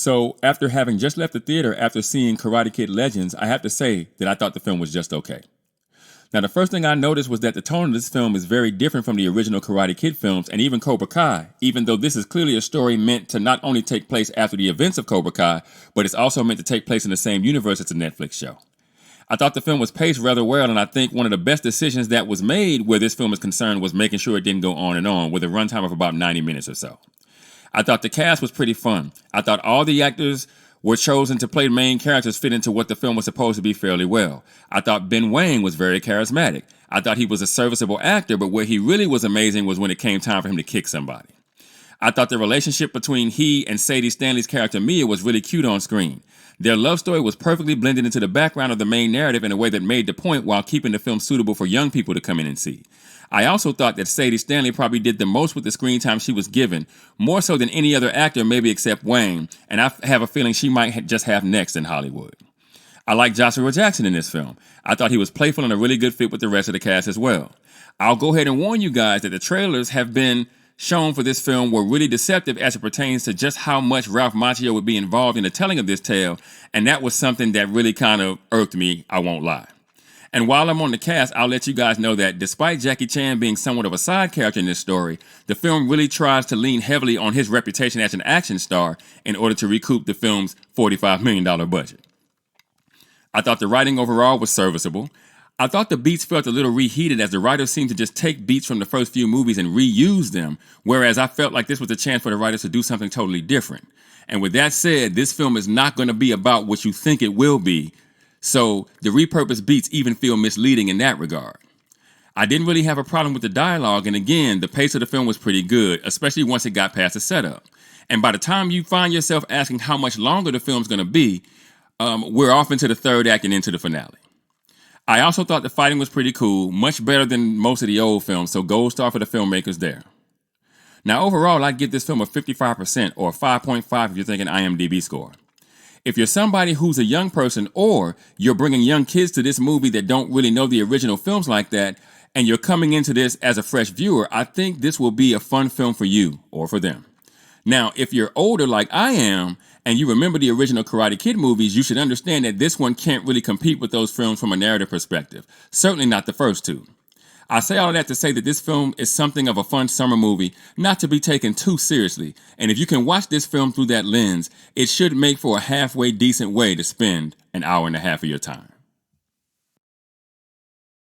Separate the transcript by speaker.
Speaker 1: So, after having just left the theater after seeing Karate Kid Legends, I have to say that I thought the film was just okay. Now, the first thing I noticed was that the tone of this film is very different from the original Karate Kid films and even Cobra Kai, even though this is clearly a story meant to not only take place after the events of Cobra Kai, but it's also meant to take place in the same universe as the Netflix show. I thought the film was paced rather well, and I think one of the best decisions that was made where this film is concerned was making sure it didn't go on, with a runtime of about 90 minutes or so. I thought the cast was pretty fun. I thought all the actors were chosen to play main characters fit into what the film was supposed to be fairly well. I thought Ben Wang was very charismatic. I thought he was a serviceable actor, but where he really was amazing was when it came time for him to kick somebody. I thought the relationship between he and Sadie Stanley's character Mia was really cute on screen. Their love story was perfectly blended into the background of the main narrative in a way that made the point while keeping the film suitable for young people to come in and see. I also thought that Sadie Stanley probably did the most with the screen time she was given, more so than any other actor maybe except Wang, and I have a feeling she might just have next in Hollywood. I like Joshua Jackson in this film. I thought he was playful and a really good fit with the rest of the cast as well. I'll go ahead and warn you guys that the trailers have been shown for this film were really deceptive as it pertains to just how much Ralph Macchio would be involved in the telling of this tale, and that was something that really kind of irked me, I won't lie. And while I'm on the cast, I'll let you guys know that despite Jackie Chan being somewhat of a side character in this story, the film really tries to lean heavily on his reputation as an action star in order to recoup the film's $45 million budget. I thought the writing overall was serviceable. I thought the beats felt a little reheated as the writers seemed to just take beats from the first few movies and reuse them, whereas I felt like this was a chance for the writers to do something totally different. And with that said, this film is not going to be about what you think it will be, so the repurposed beats even feel misleading in that regard. I didn't really have a problem with the dialogue, and again, the pace of the film was pretty good, especially once it got past the setup. And by the time you find yourself asking how much longer the film's going to be, we're off into the third act and into the finale. I also thought the fighting was pretty cool, much better than most of the old films, so gold star for the filmmakers there. Now overall, I'd give this film a 55% or a 5.5 if you're thinking IMDb score. If you're somebody who's a young person or you're bringing young kids to this movie that don't really know the original films like that, and you're coming into this as a fresh viewer, I think this will be a fun film for you or for them. Now, if you're older like I am, and you remember the original Karate Kid movies, you should understand that this one can't really compete with those films from a narrative perspective. Certainly not the first two. I say all of that to say that this film is something of a fun summer movie, not to be taken too seriously. And if you can watch this film through that lens, it should make for a halfway decent way to spend an hour and a half of your time.